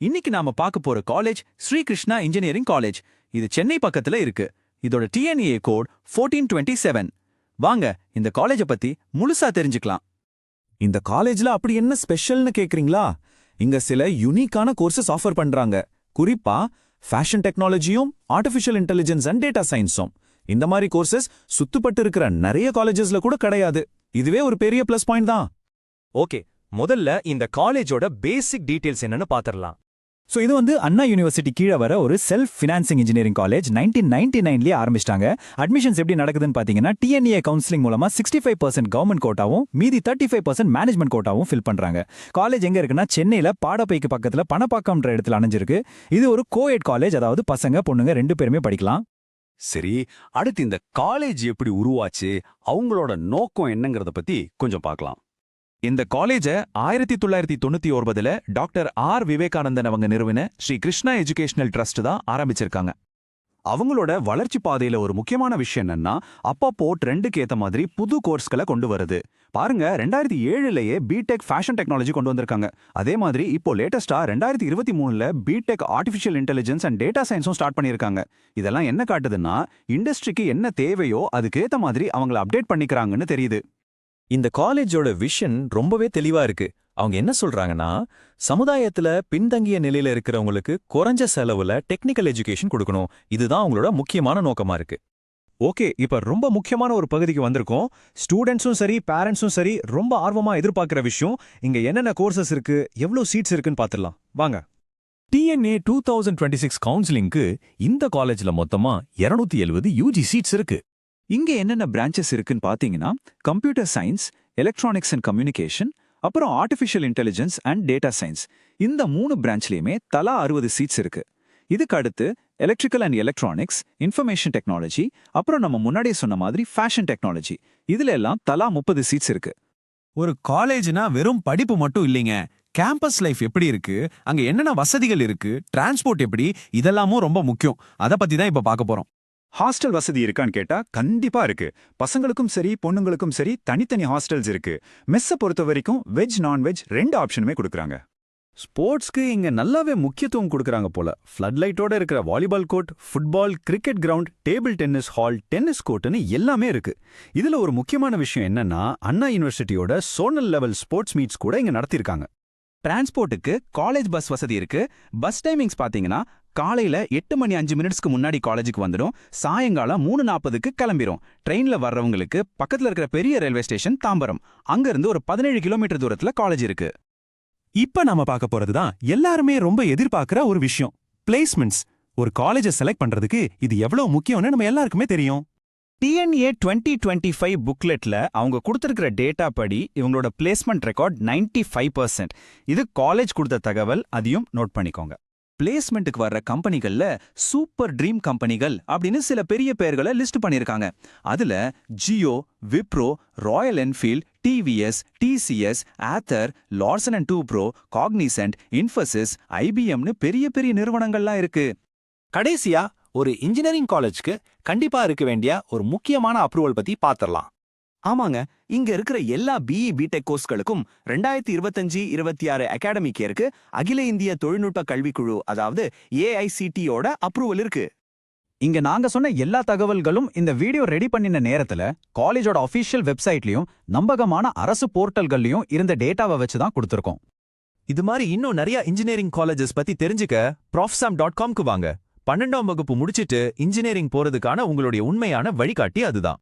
இன்னைக்கு நாம பார்க்க போற college Shri Krishna engineering college. இது சென்னை பக்கத்துல இருக்கு. இதோட TNA கோட் 1427. வாங்க இந்த காலேஜ பத்தி முழுசா தெரிஞ்சுக்கலாம். இந்த காலேஜ்ல அப்படி என்ன ஸ்பெஷல்னு கேக்குறீங்களா? இங்க சில யுனிக்கான கோர்சஸ் ஆஃபர் பண்றாங்க. குறிப்பா ஃபேஷன் டெக்னாலஜியும் ஆர்டிஃபிஷியல் இன்டெலிஜென்ஸ் அண்ட் டேட்டா சயின்ஸும். இந்த மாதிரி கோர்சஸ் சுத்துப்பட்டு இருக்கிற நிறைய காலேஜஸ்ல கூட கிடையாது. இதுவே ஒரு பெரிய பிளஸ் பாயிண்ட் தான். ஓகே, முதல்ல இந்த காலேஜோட பேசிக் டீடைல்ஸ் என்னன்னு பாத்திரலாம். ஸோ இது அண்ணா யூனிவர்சிட்டி கீழே வர ஒரு செல்ஃப் ஃபினான்சிங் இன்ஜினியரிங் காலேஜ். 1999 ஆரம்பிச்சிட்டாங்க. அட்மிஷன்ஸ் எப்படி நடக்குதுன்னு பார்த்தீங்கன்னா, TNA கவுன்சிலிங் மூலமா 65% கவர்மெண்ட் கோட்டாவும் மீதி 35% மேனேஜ்மெண்ட் கோட்டாவும் ஃபில் பண்றாங்க. காலேஜ் எங்க இருக்குன்னா, சென்னையில பாடப்பைக்கு பக்கத்துல பணப்பாக்கம்ன்ற இடத்துல அமைஞ்சிருக்கு. இது ஒரு கோஎட் காலேஜ், அதாவது பசங்க பொண்ணுங்க 2 பேருமே படிக்கலாம். சரி, அடுத்து இந்த காலேஜ் எப்படி உருவாச்சு, அவங்களோட நோக்கம் என்னங்கறத பத்தி கொஞ்சம் பார்க்கலாம். இந்த காலேஜ 1999 டாக்டர் விவேகானந்தன் அவங்க நிறுவன ஸ்ரீ கிருஷ்ணா எஜுகேஷனல் ட்ரஸ்ட் தான் ஆரம்பிச்சிருக்காங்க. அவங்களோட வளர்ச்சி பாதையில ஒரு முக்கியமான விஷயம் என்னன்னா, அப்பப்போ ட்ரெண்டுக்கு ஏத்த மாதிரி புது கோர்ஸ்களை கொண்டு வருது. பாருங்க, 2007லயே பிடெக் ஃபேஷன் டெக்னாலஜி கொண்டு வந்திருக்காங்க. அதே மாதிரி இப்போ லேட்டஸ்டா 2023ல B Tech artificial intelligence and data சயின்ஸும் ஸ்டார்ட் பண்ணியிருக்காங்க. இதெல்லாம் என்ன காட்டுதுன்னா, இண்டஸ்ட்ரிக்கு என்ன தேவையோ அதுக்கேத்த மாதிரி அவங்கள அப்டேட் பண்ணிக்கிறாங்கன்னு தெரியுது. இந்த காலேஜோட விஷன் ரொம்பவே தெளிவா இருக்கு. அவங்க என்ன சொல்றாங்கன்னா, சமுதாயத்துல பின்தங்கிய நிலையில இருக்கிறவங்களுக்கு குறைஞ்ச செலவுல டெக்னிக்கல் எஜுகேஷன் கொடுக்கணும். இதுதான் அவங்களோட முக்கியமான நோக்கமா இருக்கு. ஓகே, இப்ப ரொம்ப முக்கியமான ஒரு பகுதிக்கு வந்திருக்கோம். ஸ்டூடெண்ட்ஸும் சரி பேரண்ட்ஸும் சரி ரொம்ப ஆர்வமா எதிர்பார்க்கிற விஷயம், இங்க என்னென்ன கோர்சஸ் இருக்கு, எவ்வளவு சீட்ஸ் இருக்குன்னு பாத்துடலாம் வாங்க. TNA 2026 கவுன்சிலிங்க்கு இந்த காலேஜ்ல மொத்தமா 270 UG சீட்ஸ் இருக்கு. இங்க என்னென்ன பிரான்ச்சஸ் இருக்குன்னு பாத்தீங்கன்னா, computer science, electronics and communication, அப்புறம் artificial intelligence and data science. இந்த 3 பிரான்ச்லயுமே தலா 60 சீட்ஸ் இருக்கு. இதுக்கு அடுத்து electrical and electronics, information technology, அப்புறம் நம்ம முன்னாடியே சொன்ன மாதிரி ஃபேஷன் டெக்னாலஜி, இதுல எல்லாம் தலா 30 சீட்ஸ் இருக்கு. ஒரு காலேஜ்னா வெறும் படிப்பு மட்டும் இல்லைங்க. கேம்பஸ் லைஃப் எப்படி இருக்கு, அங்க என்னென்ன வசதிகள் இருக்கு, டிரான்ஸ்போர்ட் எப்படி, இதெல்லாமும் ரொம்ப முக்கியம். அத பத்தி தான் இப்ப பார்க்க போறோம். ஹாஸ்டல் வசதி இருக்கான்னு கேட்டா கண்டிப்பா இருக்கு. பசங்களுக்கும் சரி பொண்ணுங்களுக்கும் சரி தனித்தனி ஹாஸ்டல்ஸ் இருக்கு. மெஸ்ஸை பொறுத்த வரைக்கும் வெஜ் நான்வெஜ் 2 ஆப்ஷனுமே கொடுக்குறாங்க. ஸ்போர்ட்ஸ்க்கு இங்க நல்லாவே முக்கியத்துவம் கொடுக்குறாங்க போல. ஃப்ளட் லைட்டோட இருக்கிற volleyball court, football, cricket ground, table tennis hall, tennis கோர்ட்னு எல்லாமே இருக்கு. இதுல ஒரு முக்கியமான விஷயம் என்னன்னா, அண்ணா யூனிவர்சிட்டியோட சோனல் லெவல் ஸ்போர்ட்ஸ் மீட்ஸ் கூட இங்க நடத்திருக்காங்க. டிரான்ஸ்போர்ட்டுக்கு காலேஜ் பஸ் வசதி இருக்கு. பஸ் டைமிங்ஸ் பாத்தீங்கன்னா, காலையில 8 மணி 5 மினிட்ஸ்க்கு முன்னாடி காலேஜுக்கு வந்துடும். சாயங்காலம் 3:40க்கு கிளம்பிரும். ட்ரெயின்ல வர்றவங்களுக்கு பக்கத்துல இருக்கிற பெரிய ரயில்வே ஸ்டேஷன் தாம்பரம். அங்க இருந்து ஒரு 17 கிலோமீட்டர் தூரத்துல காலேஜ் இருக்கு. இப்ப நாம பார்க்க போறதுதான் எல்லாருமே ரொம்ப எதிர்பார்க்கிற ஒரு விஷயம், பிளேஸ்மெண்ட்ஸ். ஒரு காலேஜை செலக்ட் பண்றதுக்கு இது எவ்வளவு முக்கியம்னு நம்ம எல்லாருக்குமே தெரியும். TNA 2025 புக்லெட்ல அவங்க கொடுத்திருக்கிற டேட்டா படி இவங்களோட பிளேஸ்மெண்ட் ரெக்கார்ட் 95%. இது காலேஜ் கொடுத்த தகவல், அதையும் நோட் பண்ணிக்கோங்க. பிளேஸ்மெண்ட்டுக்கு வர்ற கம்பெனிகள்ல சூப்பர் ட்ரீம் கம்பெனிகள் அப்படின்னு சில பெரிய பெயர்களை லிஸ்ட் பண்ணிருக்காங்க. அதுல Jio, Wipro, Royal Enfield, TVS, TCS, Ather, Larsen and Toubro, Cognizant, Infosys, IBMனு பெரிய பெரிய நிறுவனங்கள்லாம் இருக்கு. கடைசியா ஒரு இன்ஜினியரிங் காலேஜ்க்கு கண்டிப்பா இருக்க வேண்டிய ஒரு முக்கியமான அப்ரூவல் பத்தி பாத்திரலாம். ஆமாங்க, இங்க இருக்கிற எல்லா BE பிடெக் கோர்ஸ்களுக்கும் 2025-26 அகாடமிக் இயருக்கு அகில இந்திய தொழில்நுட்ப கல்விக்குழு, அதாவது AICTயோட அப்ரூவல் இருக்கு. இங்க நாங்க சொன்ன எல்லா தகவல்களும் இந்த வீடியோ ரெடி பண்ணின நேரத்துல காலேஜோட அஃபிஷியல் வெப்சைட்லயும் நம்பகமான அரசு போர்ட்டல்கள்லயும் இருந்த டேட்டாவை வச்சு தான் கொடுத்திருக்கோம். இது மாதிரி இன்னும் நிறைய இன்ஜினியரிங் காலேஜஸ் பத்தி தெரிஞ்சுக்க profsam.comக்கு வாங்க. 12ஆம் வகுப்பு முடிச்சிட்டு இன்ஜினியரிங் போறதுக்கான உங்களுடைய உண்மையான வழிகாட்டி அதுதான்.